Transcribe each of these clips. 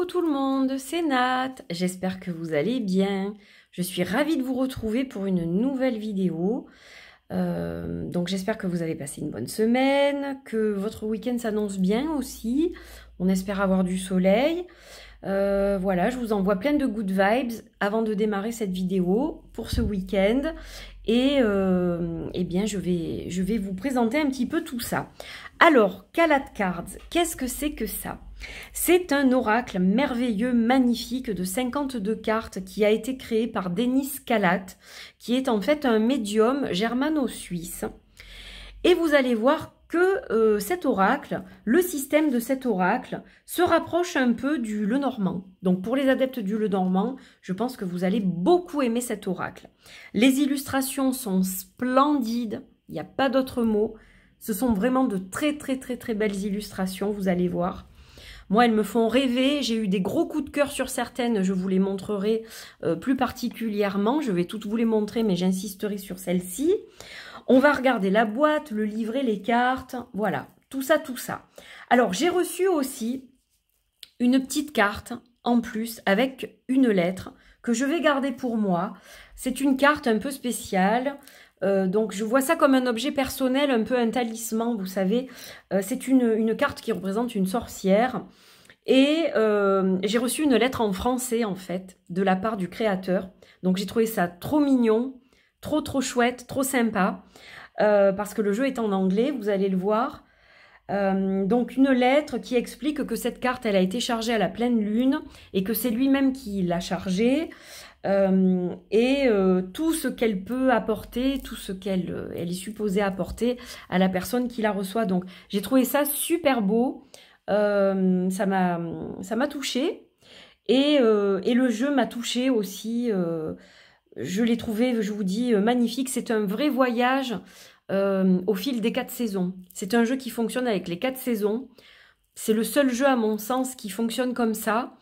tout le monde, c'est Nat, j'espère que vous allez bien. Je suis ravie de vous retrouver pour une nouvelle vidéo. Donc j'espère que vous avez passé une bonne semaine, que votre week-end s'annonce bien aussi. On espère avoir du soleil. Voilà, je vous envoie plein de good vibes avant de démarrer cette vidéo pour ce week-end. Et eh bien, je vais vous présenter un petit peu tout ça. Alors, Kalat Cards, qu'est-ce que c'est que ça? C'est un oracle merveilleux, magnifique de 52 cartes qui a été créé par Denis Kalat, qui est en fait un médium germano-suisse. Et vous allez voir que cet oracle, le système de cet oracle, se rapproche un peu du Lenormand. Donc pour les adeptes du Lenormand, je pense que vous allez beaucoup aimer cet oracle. Les illustrations sont splendides, il n'y a pas d'autre mot. Ce sont vraiment de très belles illustrations, vous allez voir. Moi, elles me font rêver. J'ai eu des gros coups de cœur sur certaines. Je vous les montrerai plus particulièrement. Je vais toutes vous les montrer, mais j'insisterai sur celle-ci. On va regarder la boîte, le livret, les cartes. Voilà, tout ça. Alors, j'ai reçu aussi une petite carte en plus avec une lettre que je vais garder pour moi. C'est une carte un peu spéciale. Donc je vois ça comme un objet personnel, un peu un talisman, vous savez. C'est une carte qui représente une sorcière. Et j'ai reçu une lettre en français, en fait, de la part du créateur. Donc j'ai trouvé ça trop mignon, trop chouette, trop sympa. Parce que le jeu est en anglais, vous allez le voir. Donc une lettre qui explique que cette carte, elle a été chargée à la pleine lune et que c'est lui-même qui l'a chargée. Tout ce qu'elle peut apporter, tout ce qu'elle est supposée apporter à la personne qui la reçoit. Donc j'ai trouvé ça super beau, ça m'a touchée et le jeu m'a touchée aussi. Je l'ai trouvé, je vous dis, magnifique. C'est un vrai voyage au fil des 4 saisons. C'est un jeu qui fonctionne avec les 4 saisons. C'est le seul jeu à mon sens qui fonctionne comme ça.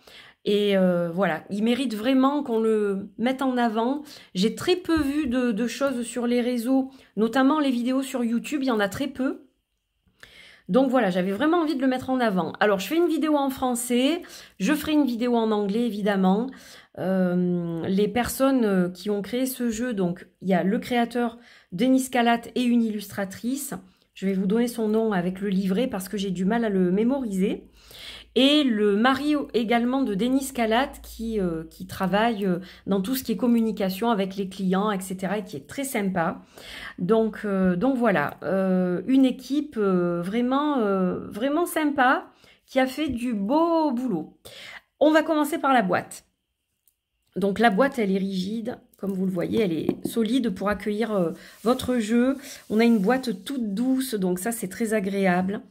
Et voilà, il mérite vraiment qu'on le mette en avant. J'ai très peu vu de choses sur les réseaux, notamment les vidéos sur YouTube, il y en a très peu. Donc voilà, j'avais vraiment envie de le mettre en avant. Alors, je fais une vidéo en français, je ferai une vidéo en anglais, évidemment. Les personnes qui ont créé ce jeu, donc il y a le créateur Denis Kalat et une illustratrice. Je vais vous donner son nom avec le livret parce que j'ai du mal à le mémoriser. Et le mari également de Denis Kalat qui travaille dans tout ce qui est communication avec les clients, etc. et qui est très sympa. Donc voilà, une équipe vraiment sympa qui a fait du beau boulot. On va commencer par la boîte. Donc la boîte, elle est rigide, comme vous le voyez, elle est solide pour accueillir votre jeu. On a une boîte toute douce, donc ça c'est très agréable.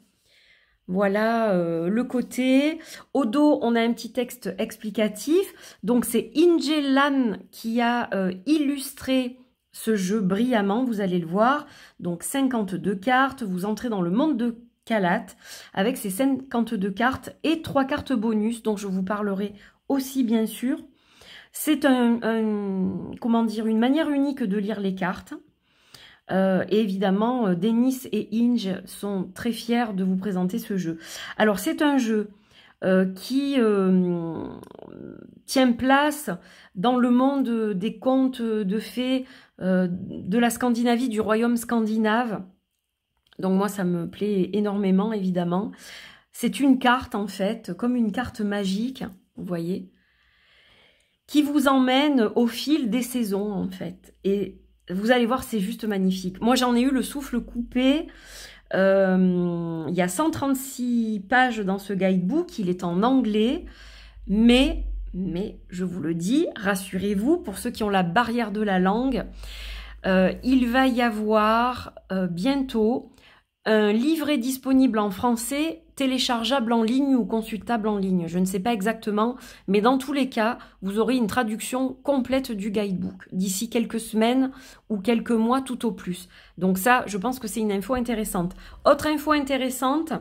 Voilà le côté. Au dos, on a un petit texte explicatif. Donc, c'est Ingelan qui a illustré ce jeu brillamment, vous allez le voir. Donc, 52 cartes. Vous entrez dans le monde de Kalat avec ces 52 cartes et 3 cartes bonus dont je vous parlerai aussi, bien sûr. C'est comment dire, une manière unique de lire les cartes. Et évidemment, Denis et Inge sont très fiers de vous présenter ce jeu. Alors, c'est un jeu qui tient place dans le monde des contes de fées de la Scandinavie, du royaume scandinave. Donc moi, ça me plaît énormément, évidemment. C'est une carte, en fait, comme une carte magique, vous voyez, qui vous emmène au fil des saisons, en fait. Et vous allez voir, c'est juste magnifique. Moi, j'en ai eu le souffle coupé. Il y a 136 pages dans ce guidebook. Il est en anglais. Mais je vous le dis, rassurez-vous, pour ceux qui ont la barrière de la langue, il va y avoir bientôt un livret disponible en français, téléchargeable en ligne ou consultable en ligne. Je ne sais pas exactement, mais dans tous les cas, vous aurez une traduction complète du guidebook d'ici quelques semaines ou quelques mois tout au plus. Donc ça, je pense que c'est une info intéressante. Autre info intéressante,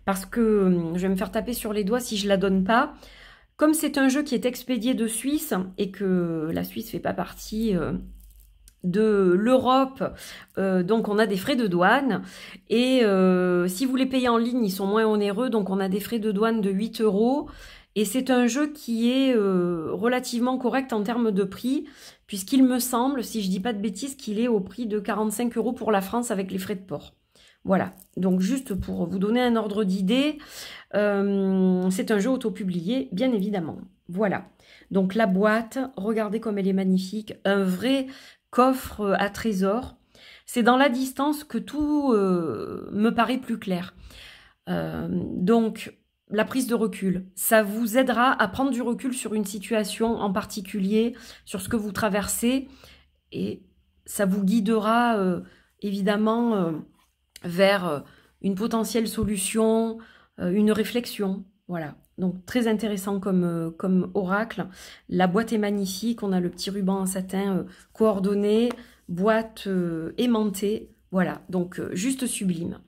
parce que je vais me faire taper sur les doigts si je la donne pas. Comme c'est un jeu qui est expédié de Suisse et que la Suisse fait pas partie de l'Europe, donc on a des frais de douane et si vous les payez en ligne, ils sont moins onéreux, donc on a des frais de douane de 8 €. Et c'est un jeu qui est relativement correct en termes de prix, puisqu'il me semble, si je dis pas de bêtises, qu'il est au prix de 45 € pour la France avec les frais de port. Voilà, donc juste pour vous donner un ordre d'idée, c'est un jeu auto-publié, bien évidemment. Voilà, donc la boîte, regardez comme elle est magnifique, un vrai coffre à trésor. C'est dans la distance que tout me paraît plus clair. Donc, la prise de recul, ça vous aidera à prendre du recul sur une situation en particulier, sur ce que vous traversez, et ça vous guidera évidemment vers une potentielle solution, une réflexion. Voilà, donc très intéressant comme oracle. La boîte est magnifique, on a le petit ruban en satin coordonné, boîte aimantée. Voilà, donc juste sublime.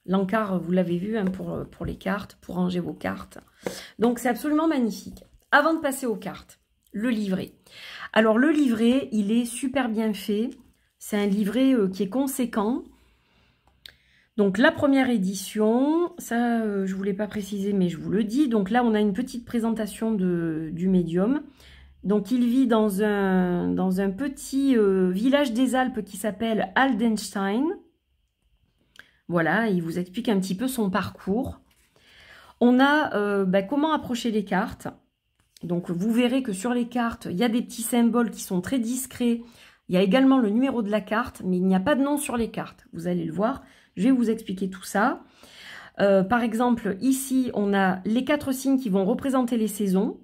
L'encart, vous l'avez vu, hein, pour les cartes, pour ranger vos cartes. Donc, c'est absolument magnifique. Avant de passer aux cartes, le livret. Alors, le livret, il est super bien fait. C'est un livret qui est conséquent. Donc, la première édition, ça, je ne voulais pas préciser, mais je vous le dis. Donc là, on a une petite présentation du médium. Donc, il vit dans un petit village des Alpes qui s'appelle Aldenstein. Voilà, il vous explique un petit peu son parcours. On a comment approcher les cartes. Donc, vous verrez que sur les cartes, il y a des petits symboles qui sont très discrets. Il y a également le numéro de la carte, mais il n'y a pas de nom sur les cartes. Vous allez le voir, je vais vous expliquer tout ça. Par exemple, ici, on a les 4 signes qui vont représenter les saisons.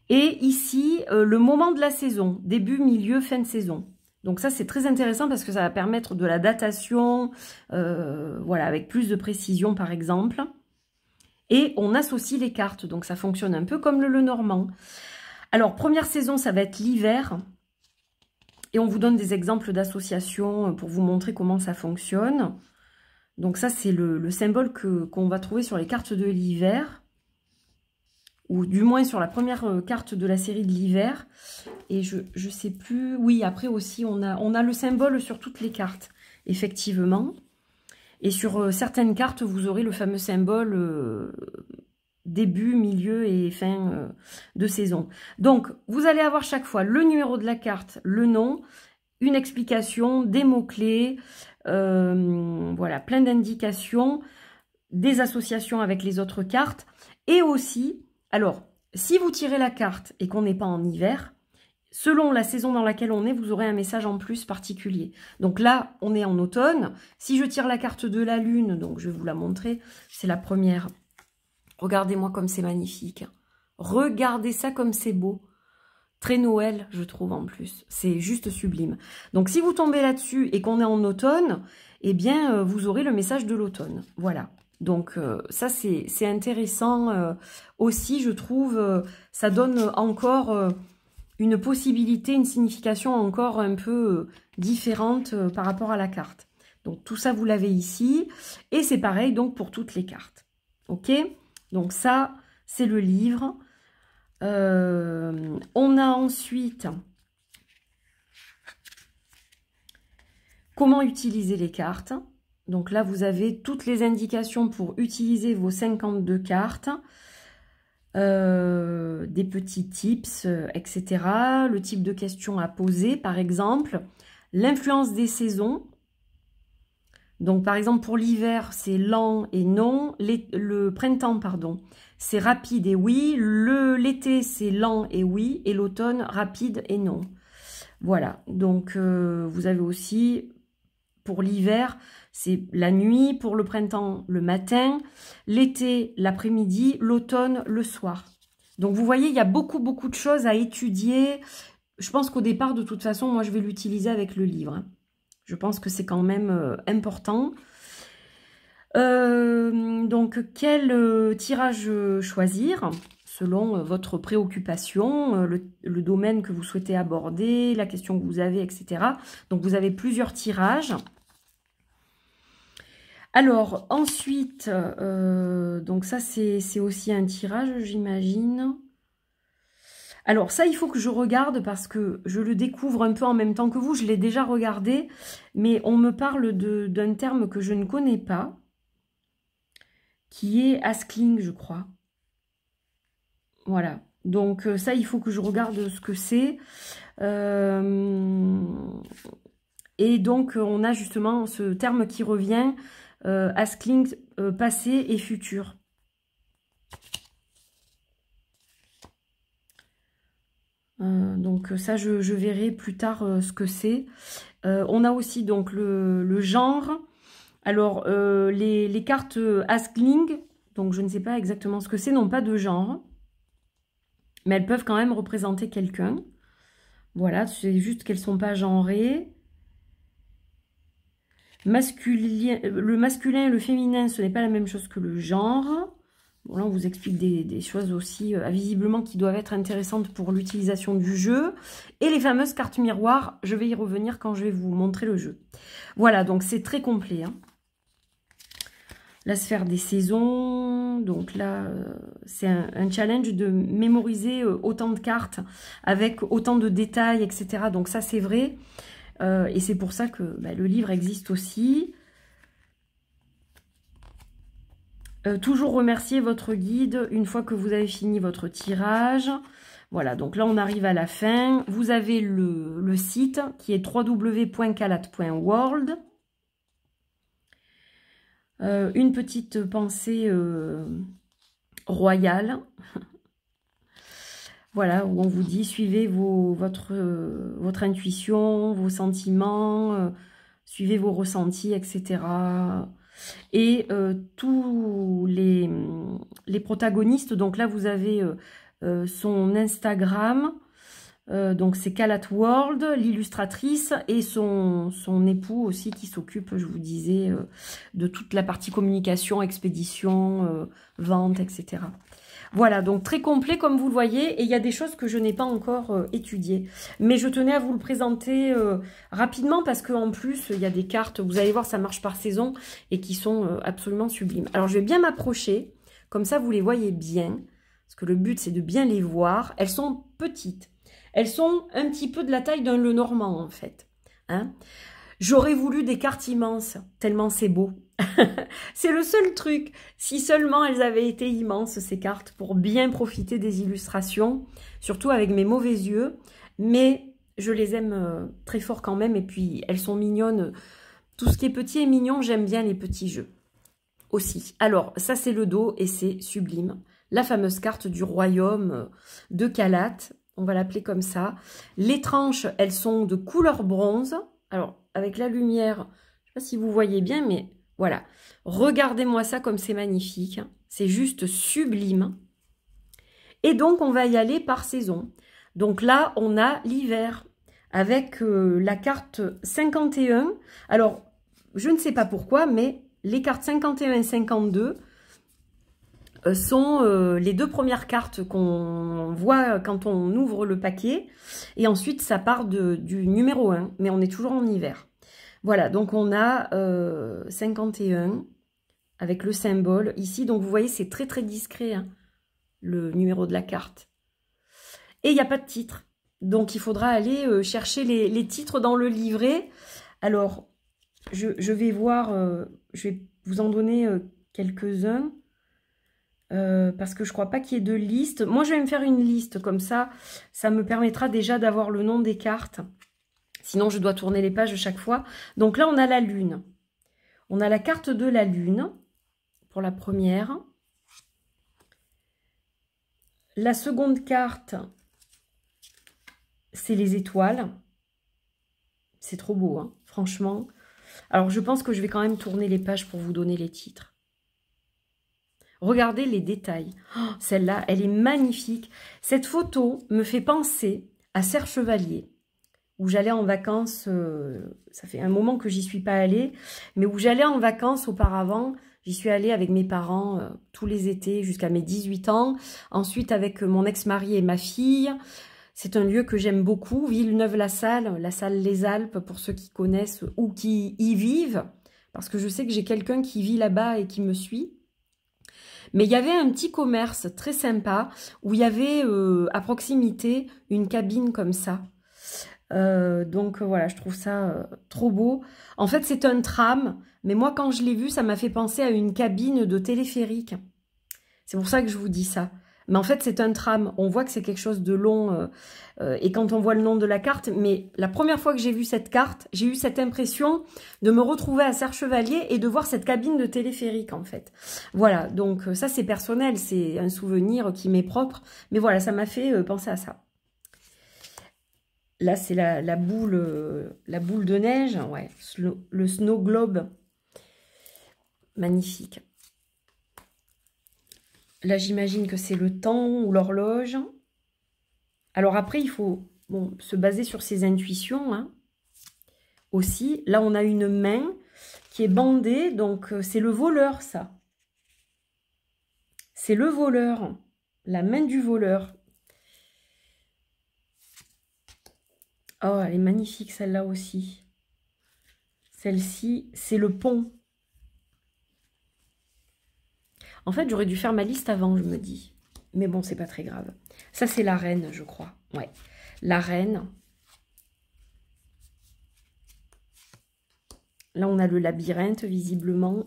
Et ici, le moment de la saison, début, milieu, fin de saison. Donc ça, c'est très intéressant parce que ça va permettre de la datation, voilà, avec plus de précision, par exemple. Et on associe les cartes, donc ça fonctionne un peu comme le Lenormand. Alors, première saison, ça va être l'hiver. Et on vous donne des exemples d'associations pour vous montrer comment ça fonctionne. Donc ça, c'est le symbole qu'on va trouver sur les cartes de l'hiver. Ou du moins sur la première carte de la série de l'hiver. Et je sais plus... Oui, après aussi, on a le symbole sur toutes les cartes, effectivement. Et sur certaines cartes, vous aurez le fameux symbole début, milieu et fin de saison. Donc, vous allez avoir chaque fois le numéro de la carte, le nom, une explication, des mots-clés, voilà, plein d'indications, des associations avec les autres cartes. Et aussi... Alors, si vous tirez la carte et qu'on n'est pas en hiver, selon la saison dans laquelle on est, vous aurez un message en plus particulier. Donc là, on est en automne. Si je tire la carte de la lune, donc je vais vous la montrer, c'est la première. Regardez-moi comme c'est magnifique. Regardez ça comme c'est beau. Très Noël, je trouve, en plus. C'est juste sublime. Donc, si vous tombez là-dessus et qu'on est en automne, eh bien, vous aurez le message de l'automne. Voilà. Donc, ça, c'est intéressant aussi, je trouve. Ça donne encore une possibilité, une signification encore un peu différente par rapport à la carte. Donc, tout ça, vous l'avez ici. Et c'est pareil, donc, pour toutes les cartes. OK? Donc, ça, c'est le livre. On a ensuite... Comment utiliser les cartes? Donc là, vous avez toutes les indications pour utiliser vos 52 cartes, des petits tips, etc. Le type de questions à poser, par exemple. L'influence des saisons. Donc, par exemple, pour l'hiver, c'est lent et non. Le printemps, pardon, c'est rapide et oui. L'été, c'est lent et oui. Et l'automne, rapide et non. Voilà. Donc, vous avez aussi... Pour l'hiver, c'est la nuit. Pour le printemps, le matin. L'été, l'après-midi. L'automne, le soir. Donc, vous voyez, il y a beaucoup de choses à étudier. Je pense qu'au départ, de toute façon, moi, je vais l'utiliser avec le livre. Je pense que c'est quand même important. Donc, quel tirage choisir selon votre préoccupation, le domaine que vous souhaitez aborder, la question que vous avez, etc. Donc, vous avez plusieurs tirages. Alors, ensuite, donc ça, c'est aussi un tirage, j'imagine. Alors, ça, il faut que je regarde parce que je le découvre un peu en même temps que vous. Je l'ai déjà regardé, mais on me parle d'un terme que je ne connais pas, qui est Askling, je crois. Voilà. Donc ça, il faut que je regarde ce que c'est. Et donc, on a justement ce terme qui revient, Askling, passé et futur. Donc ça, je verrai plus tard ce que c'est. On a aussi donc le genre. Alors, les cartes Askling, donc je ne sais pas exactement ce que c'est, n'ont pas de genre. Mais elles peuvent quand même représenter quelqu'un. Voilà, c'est juste qu'elles ne sont pas genrées. Le masculin et le féminin, ce n'est pas la même chose que le genre. Bon, là, on vous explique des choses aussi, visiblement, qui doivent être intéressantes pour l'utilisation du jeu. Et les fameuses cartes miroirs, je vais y revenir quand je vais vous montrer le jeu. Voilà, donc c'est très complet. Hein. La sphère des saisons, donc là, c'est un challenge de mémoriser autant de cartes avec autant de détails, etc. Donc ça, c'est vrai. Et c'est pour ça que le livre existe aussi. Toujours remercier votre guide une fois que vous avez fini votre tirage. Voilà, donc là, on arrive à la fin. Vous avez le site qui est www.calat.world. Une petite pensée royale. Voilà, où on vous dit, suivez votre intuition, vos sentiments, suivez vos ressentis, etc. Et tous les protagonistes, donc là, vous avez son Instagram, donc c'est Calat World, l'illustratrice, et son époux aussi qui s'occupe, je vous disais, de toute la partie communication, expédition, vente, etc. Voilà, donc très complet comme vous le voyez, et il y a des choses que je n'ai pas encore étudiées. Mais je tenais à vous le présenter rapidement parce qu'en plus, il y a des cartes, vous allez voir, ça marche par saison, et qui sont absolument sublimes. Alors, je vais bien m'approcher, comme ça vous les voyez bien, parce que le but c'est de bien les voir. Elles sont petites, elles sont un petit peu de la taille d'un Lenormand en fait. Hein. J'aurais voulu des cartes immenses, tellement c'est beau. C'est le seul truc. Si seulement elles avaient été immenses, ces cartes, pour bien profiter des illustrations, surtout avec mes mauvais yeux. Mais je les aime très fort quand même. Et puis, elles sont mignonnes. Tout ce qui est petit et mignon, j'aime bien les petits jeux aussi. Alors, ça, c'est le dos et c'est sublime. La fameuse carte du royaume de Calat. On va l'appeler comme ça. Les tranches, elles sont de couleur bronze. Alors, avec la lumière, je ne sais pas si vous voyez bien, mais voilà. Regardez-moi ça comme c'est magnifique. C'est juste sublime. Et donc, on va y aller par saison. Donc là, on a l'hiver avec la carte 51. Alors, je ne sais pas pourquoi, mais les cartes 51 et 52 sont les deux premières cartes qu'on voit quand on ouvre le paquet. Et ensuite, ça part du numéro 1, mais on est toujours en hiver. Voilà, donc on a 51 avec le symbole ici. Donc vous voyez, c'est très très discret, hein, le numéro de la carte. Et il n'y a pas de titre. Donc il faudra aller chercher les titres dans le livret. Alors, je vais voir, je vais vous en donner quelques-uns. Parce que je crois pas qu'il y ait de liste. Moi, je vais me faire une liste, comme ça me permettra déjà d'avoir le nom des cartes. Sinon, je dois tourner les pages chaque fois. Donc là, on a la lune. On a la carte de la lune, pour la première. La seconde carte, c'est les étoiles. C'est trop beau, hein, franchement. Alors, je pense que je vais quand même tourner les pages pour vous donner les titres. Regardez les détails. Oh, celle-là, elle est magnifique. Cette photo me fait penser à Serre Chevalier, où j'allais en vacances, ça fait un moment que j'y suis pas allée, mais où j'allais en vacances auparavant. J'y suis allée avec mes parents tous les étés jusqu'à mes 18 ans. Ensuite, avec mon ex-mari et ma fille. C'est un lieu que j'aime beaucoup, Villeneuve-la-Salle, la salle Les Alpes, pour ceux qui connaissent ou qui y vivent. Parce que je sais que j'ai quelqu'un qui vit là-bas et qui me suit. Mais il y avait un petit commerce très sympa où il y avait à proximité une cabine comme ça. Donc voilà, je trouve ça trop beau. En fait, c'est un tram, mais moi, quand je l'ai vu, ça m'a fait penser à une cabine de téléphérique. C'est pour ça que je vous dis ça. Mais en fait, c'est un tram. On voit que c'est quelque chose de long. Et quand on voit le nom de la carte, mais la première fois que j'ai vu cette carte, j'ai eu cette impression de me retrouver à Serre-Chevalier et de voir cette cabine de téléphérique, en fait. Voilà, donc ça, c'est personnel. C'est un souvenir qui m'est propre. Mais voilà, ça m'a fait penser à ça. Là, c'est la boule de neige. Ouais, le snow globe. Magnifique. Là, j'imagine que c'est le temps ou l'horloge. Alors après, il faut se baser sur ses intuitions. Hein, aussi. Là, on a une main qui est bandée. Donc, c'est le voleur, ça. C'est le voleur. La main du voleur. Oh, elle est magnifique, celle-là aussi. Celle-ci, c'est le pont. En fait, j'aurais dû faire ma liste avant, je me dis. Mais bon, c'est pas très grave. Ça, c'est la reine, je crois. Ouais. La reine. Là, on a le labyrinthe, visiblement.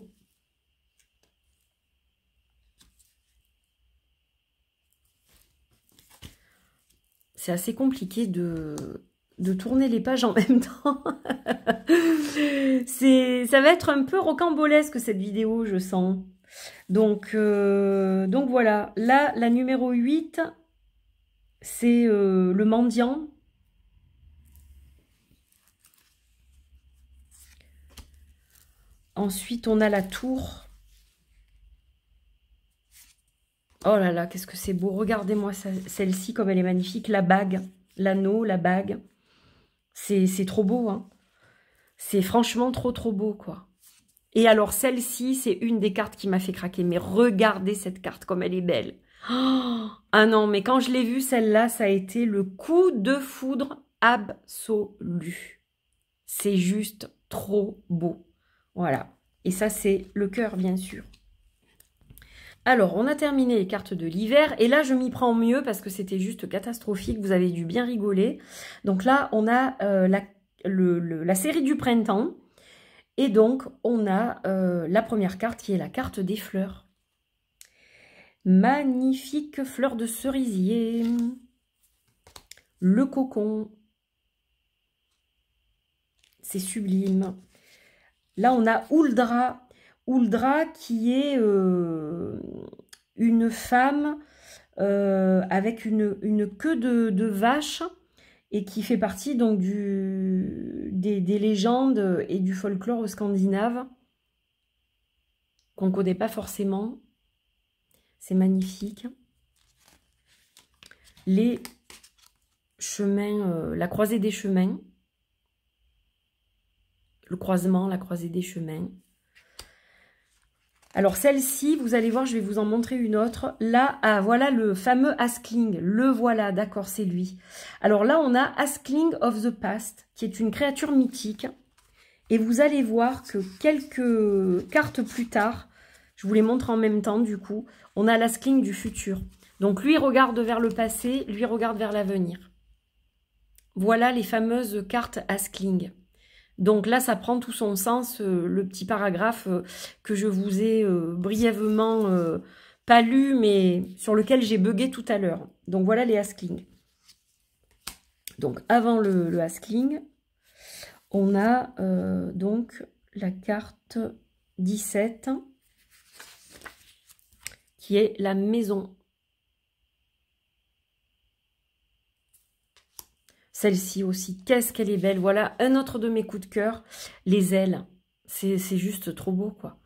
C'est assez compliqué de tourner les pages en même temps. Ça va être un peu rocambolesque, cette vidéo, je sens. Donc voilà, là, la numéro 8, c'est le mendiant. Ensuite, on a la tour. Oh là là, qu'est-ce que c'est beau. Regardez-moi celle-ci, comme elle est magnifique. La bague, l'anneau, la bague. C'est trop beau, hein. C'est franchement trop beau, quoi. Et alors, celle-ci, c'est une des cartes qui m'a fait craquer. Mais regardez cette carte, comme elle est belle. Oh, ah non, mais quand je l'ai vue, celle-là, ça a été le coup de foudre absolu. C'est juste trop beau. Voilà. Et ça, c'est le cœur, bien sûr. Alors, on a terminé les cartes de l'hiver. Et là, je m'y prends mieux parce que c'était juste catastrophique. Vous avez dû bien rigoler. Donc là, on a la série du printemps. Et donc, on a la première carte qui est la carte des fleurs. Magnifique fleur de cerisier. Le cocon. C'est sublime. Là, on a Ouldra. Ouldra qui est une femme avec une queue de vache et qui fait partie donc des légendes et du folklore scandinave qu'on ne connaît pas forcément. C'est magnifique. Les chemins, la croisée des chemins. Le croisement, la croisée des chemins. Alors celle-ci, vous allez voir, je vais vous en montrer une autre. Là, ah, voilà le fameux Askling. Le voilà, d'accord, c'est lui. Alors là, on a Askling of the Past, qui est une créature mythique. Et vous allez voir que quelques cartes plus tard, je vous les montre en même temps du coup, on a l'Askling du futur. Donc lui regarde vers le passé, lui regarde vers l'avenir. Voilà les fameuses cartes Askling. Donc là, ça prend tout son sens, le petit paragraphe que je vous ai brièvement pas lu, mais sur lequel j'ai bugué tout à l'heure. Donc voilà les Askling. Donc avant le Askling, on a donc la carte 17, qui est la maison. Celle-ci aussi, qu'est-ce qu'elle est belle. Voilà un autre de mes coups de cœur, les ailes. C'est juste trop beau, quoi.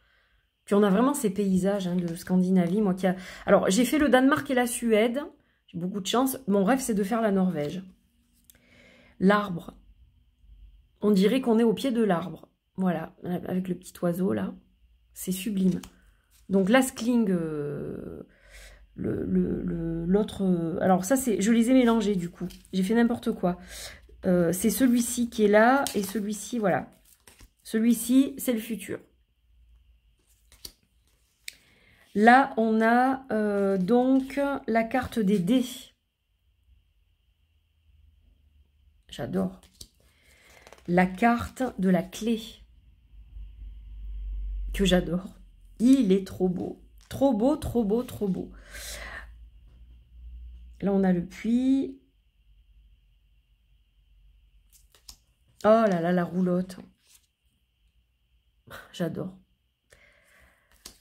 Puis on a vraiment ces paysages hein, de Scandinavie. Moi qui a... Alors, j'ai fait le Danemark et la Suède. J'ai beaucoup de chance. Mon rêve, c'est de faire la Norvège. L'arbre. On dirait qu'on est au pied de l'arbre. Voilà, avec le petit oiseau, là. C'est sublime. Donc, l'Askling... l'autre alors ça c'est je les ai mélangés du coup, j'ai fait n'importe quoi. C'est celui-ci qui est là et celui-ci, voilà, celui-ci c'est le futur. Là on a donc la carte des dés. J'adore. La carte de la clé que j'adore. Il est trop beau. Trop beau, trop beau, trop beau. Là, on a le puits. Oh là là, la roulotte. J'adore.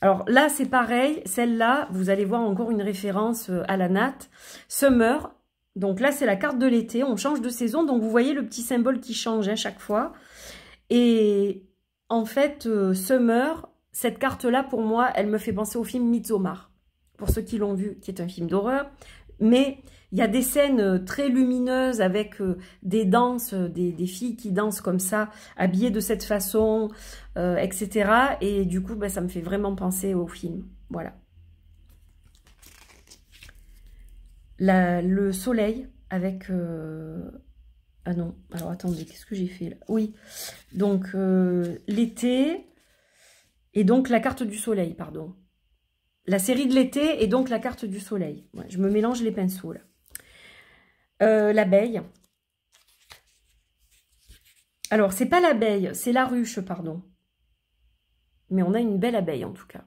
Alors là, c'est pareil. Celle-là, vous allez voir encore une référence à la natte. Summer. Donc là, c'est la carte de l'été. On change de saison. Donc, vous voyez le petit symbole qui change à chaque fois. Et en fait, Summer, cette carte-là, pour moi, elle me fait penser au film Midsommar. Pour ceux qui l'ont vu, qui est un film d'horreur. Mais il y a des scènes très lumineuses avec des danses, des filles qui dansent comme ça, habillées de cette façon, etc. Et du coup, ben, ça me fait vraiment penser au film. Voilà. Le soleil avec... Ah non, alors attendez, qu'est-ce que j'ai fait là? Oui, donc l'été et donc la carte du soleil, pardon. La série de l'été et donc la carte du soleil. Ouais, je me mélange les pinceaux là. L'abeille. Alors, c'est pas l'abeille, c'est la ruche, pardon. Mais on a une belle abeille en tout cas.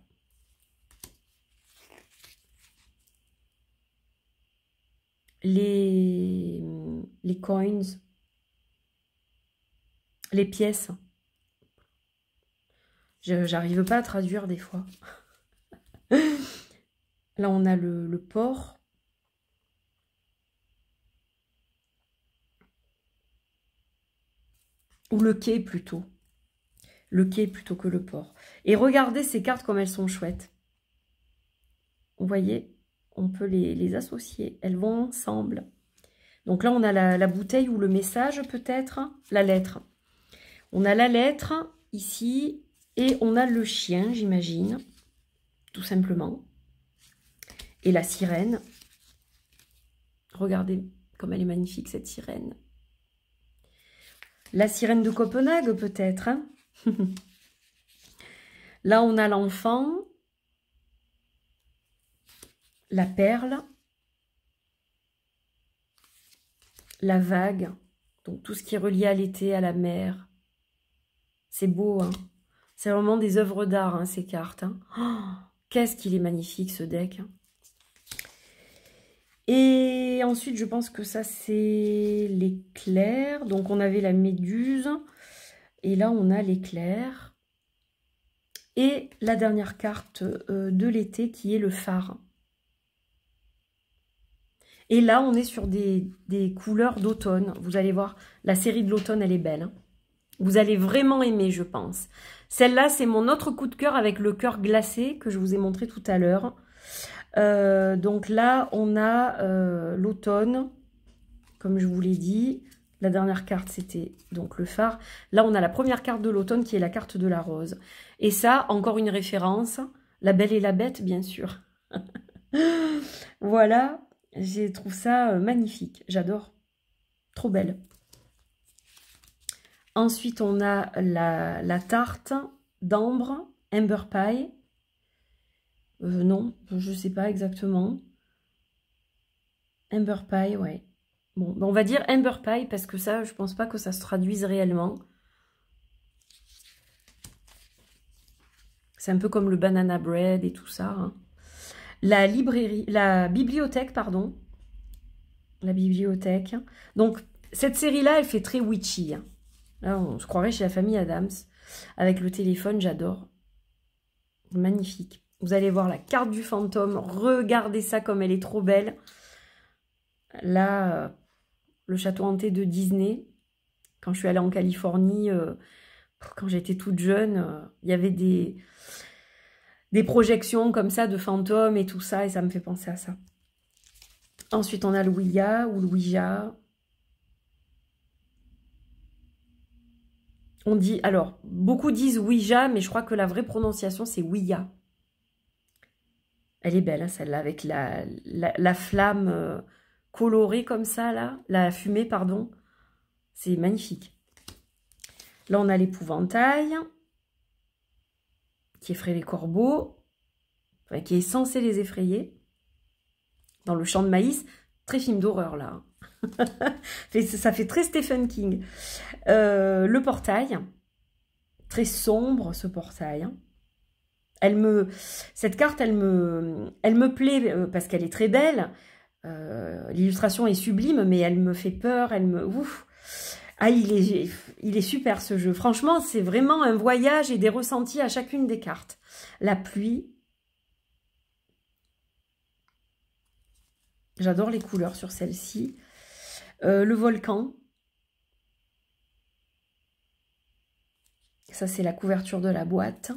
Les coins, les pièces. J'arrive pas à traduire des fois. Là, on a le port. Ou le quai plutôt. Le quai plutôt que le port. Et regardez ces cartes comme elles sont chouettes. Vous voyez, on peut les associer. Elles vont ensemble. Donc là, on a la bouteille ou le message peut-être. La lettre. On a la lettre ici. Et on a le chien, j'imagine. Tout simplement. Et la sirène. Regardez comme elle est magnifique, cette sirène. La sirène de Copenhague, peut-être. Hein. Là, on a l'enfant. La perle. La vague. Donc, tout ce qui est relié à l'été, à la mer. C'est beau, hein. C'est vraiment des œuvres d'art, hein, ces cartes. Hein. Oh, qu'est-ce qu'il est magnifique, ce deck. Et ensuite, je pense que ça, c'est l'éclair. Donc, on avait la méduse. Et là, on a l'éclair. Et la dernière carte de l'été, qui est le phare. Et là, on est sur des couleurs d'automne. Vous allez voir, la série de l'automne, elle est belle. Hein. Vous allez vraiment aimer, je pense. Celle-là, c'est mon autre coup de cœur avec le cœur glacé que je vous ai montré tout à l'heure. Donc là, on a l'automne, comme je vous l'ai dit. La dernière carte, c'était donc le phare. Là, on a la première carte de l'automne qui est la carte de la rose. Et ça, encore une référence. La Belle et la Bête, bien sûr. Voilà, je trouve ça magnifique. J'adore. Trop belle. Ensuite, on a la tarte d'ambre, Amber Pie. Non, je ne sais pas exactement. Amber Pie, ouais. Bon, ben on va dire Amber Pie parce que ça, je pense pas que ça se traduise réellement. C'est un peu comme le banana bread et tout ça. Hein. La bibliothèque, pardon. La bibliothèque. Donc, cette série-là, elle fait très witchy. Hein. Là, on se croirait chez la famille Adams. Avec le téléphone, j'adore. Magnifique. Vous allez voir la carte du fantôme. Regardez ça comme elle est trop belle. Là, le château hanté de Disney. Quand je suis allée en Californie, quand j'étais toute jeune, il y avait des projections comme ça de fantômes et tout ça. Et ça me fait penser à ça. Ensuite, on a le Ouija ou le Ouija. On dit, alors, beaucoup disent Ouija, mais je crois que la vraie prononciation, c'est Ouija. Elle est belle, hein, celle-là, avec la flamme colorée comme ça, là. La fumée, pardon. C'est magnifique. Là, on a l'épouvantail, qui effraie les corbeaux, enfin, qui est censé les effrayer. Dans le champ de maïs, très film d'horreur, là. Ça fait très Stephen King. Le portail, très sombre, ce portail. Cette carte, elle me plaît parce qu'elle est très belle. L'illustration est sublime, mais elle me fait peur, elle me... Ouf. Ah, il est super ce jeu. Franchement, c'est vraiment un voyage et des ressentis à chacune des cartes. La pluie. J'adore les couleurs sur celle-ci. Le volcan. Ça, c'est la couverture de la boîte.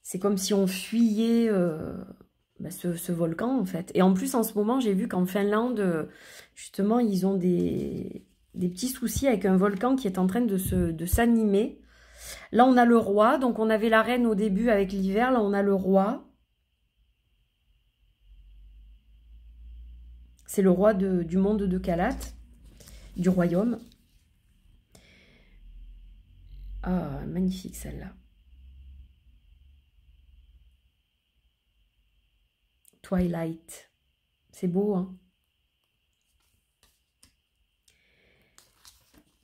C'est comme si on fuyait ce volcan, en fait. Et en plus, en ce moment, j'ai vu qu'en Finlande, justement, ils ont des petits soucis avec un volcan qui est en train de s'animer. Là, on a le roi. Donc, on avait la reine au début avec l'hiver. Là, on a le roi. C'est le roi du monde de Kalat, du royaume. Ah, magnifique celle-là. Twilight. C'est beau, hein?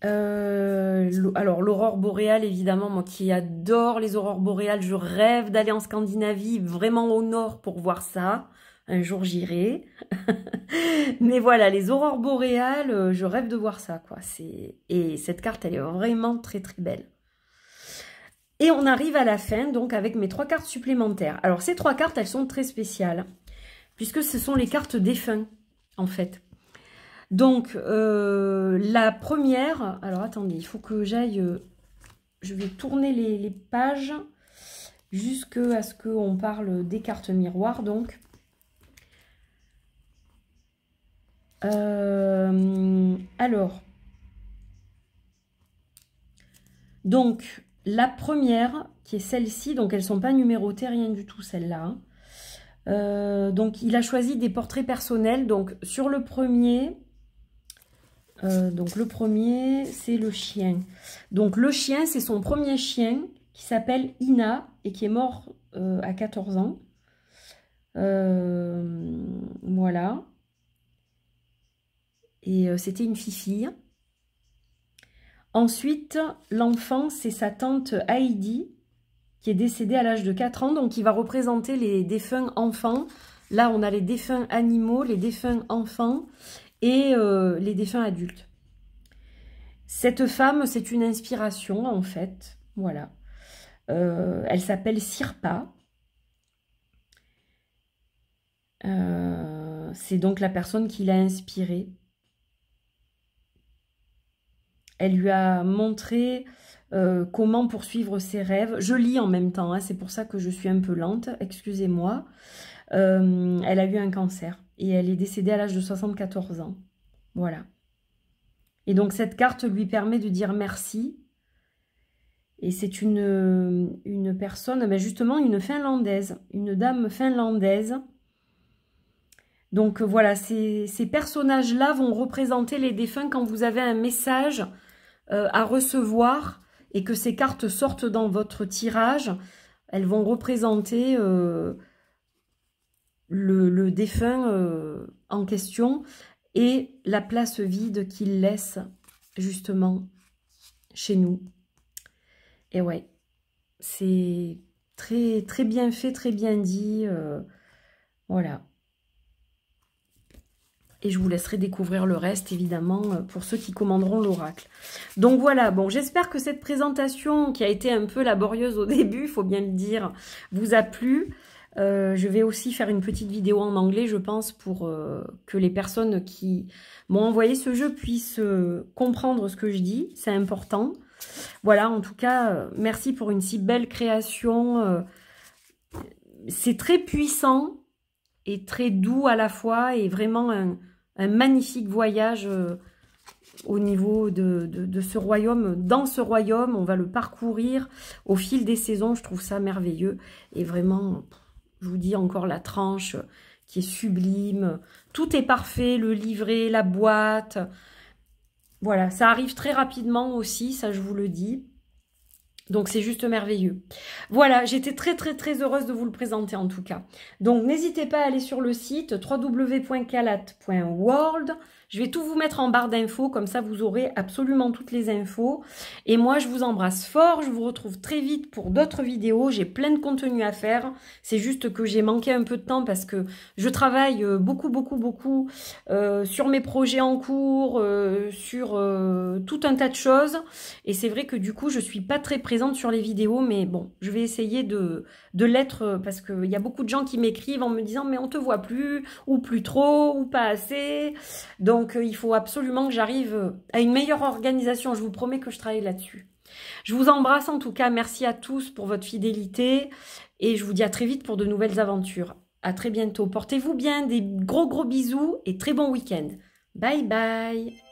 Alors, l'aurore boréale, évidemment, moi qui adore les aurores boréales, je rêve d'aller en Scandinavie, vraiment au nord pour voir ça. Un jour, j'irai. Mais voilà, les aurores boréales, je rêve de voir ça, quoi. Et cette carte, elle est vraiment très, très belle. Et on arrive à la fin, donc, avec mes 3 cartes supplémentaires. Alors, ces 3 cartes, elles sont très spéciales, puisque ce sont les cartes défunts, en fait. Donc, la première... Alors, attendez, il faut que j'aille... je vais tourner les pages jusqu'à ce qu'on parle des cartes miroirs, donc. Alors. Donc, la première, qui est celle-ci, donc elles ne sont pas numérotées, rien du tout, celle-là. Donc, il a choisi des portraits personnels. Donc, sur le premier... le premier, c'est le chien. Donc, le chien, c'est son premier chien qui s'appelle Ina et qui est mort à 14 ans. Voilà. Et c'était une fifille. Ensuite, l'enfant, c'est sa tante Heidi qui est décédée à l'âge de 4 ans. Donc, il va représenter les défunts enfants. Là, on a les défunts animaux, les défunts enfants et les défunts adultes. Cette femme, c'est une inspiration, en fait. Voilà. Elle s'appelle Sirpa. C'est donc la personne qui l'a inspirée. Elle lui a montré comment poursuivre ses rêves. Je lis en même temps, hein, c'est pour ça que je suis un peu lente, excusez-moi. Elle a eu un cancer et elle est décédée à l'âge de 74 ans. Voilà. Et donc cette carte lui permet de dire merci. Et c'est une personne, ben justement une Finlandaise, une dame finlandaise. Donc voilà, ces personnages-là vont représenter les défunts quand vous avez un message à recevoir et que ces cartes sortent dans votre tirage. Elles vont représenter le défunt en question et la place vide qu'il laisse justement chez nous. Et ouais, c'est très, très bien fait, très bien dit. Voilà. Et je vous laisserai découvrir le reste, évidemment, pour ceux qui commanderont l'oracle. Donc voilà, bon, j'espère que cette présentation, qui a été un peu laborieuse au début, il faut bien le dire, vous a plu. Je vais aussi faire une petite vidéo en anglais, je pense, pour que les personnes qui m'ont envoyé ce jeu puissent comprendre ce que je dis. C'est important. Voilà, en tout cas, merci pour une si belle création. C'est très puissant et très doux à la fois et vraiment un magnifique voyage au niveau de ce royaume. Dans ce royaume, on va le parcourir au fil des saisons. Je trouve ça merveilleux et vraiment, je vous dis encore la tranche qui est sublime. Tout est parfait, le livret, la boîte. Voilà, ça arrive très rapidement aussi, ça je vous le dis. Donc, c'est juste merveilleux. Voilà, j'étais très, très, très heureuse de vous le présenter en tout cas. Donc, n'hésitez pas à aller sur le site www.kalat.world. Je vais tout vous mettre en barre d'infos, comme ça vous aurez absolument toutes les infos. Et moi, je vous embrasse fort, je vous retrouve très vite pour d'autres vidéos. J'ai plein de contenu à faire. C'est juste que j'ai manqué un peu de temps parce que je travaille beaucoup sur mes projets en cours, sur tout un tas de choses. Et c'est vrai que du coup, je suis pas très présente sur les vidéos, mais bon, je vais essayer de l'être parce qu'il y a beaucoup de gens qui m'écrivent en me disant mais on te voit plus, ou plus trop, ou pas assez. Donc il faut absolument que j'arrive à une meilleure organisation. Je vous promets que je travaille là-dessus. Je vous embrasse en tout cas. Merci à tous pour votre fidélité et je vous dis à très vite pour de nouvelles aventures. À très bientôt. Portez-vous bien, des gros bisous et très bon week-end. Bye bye.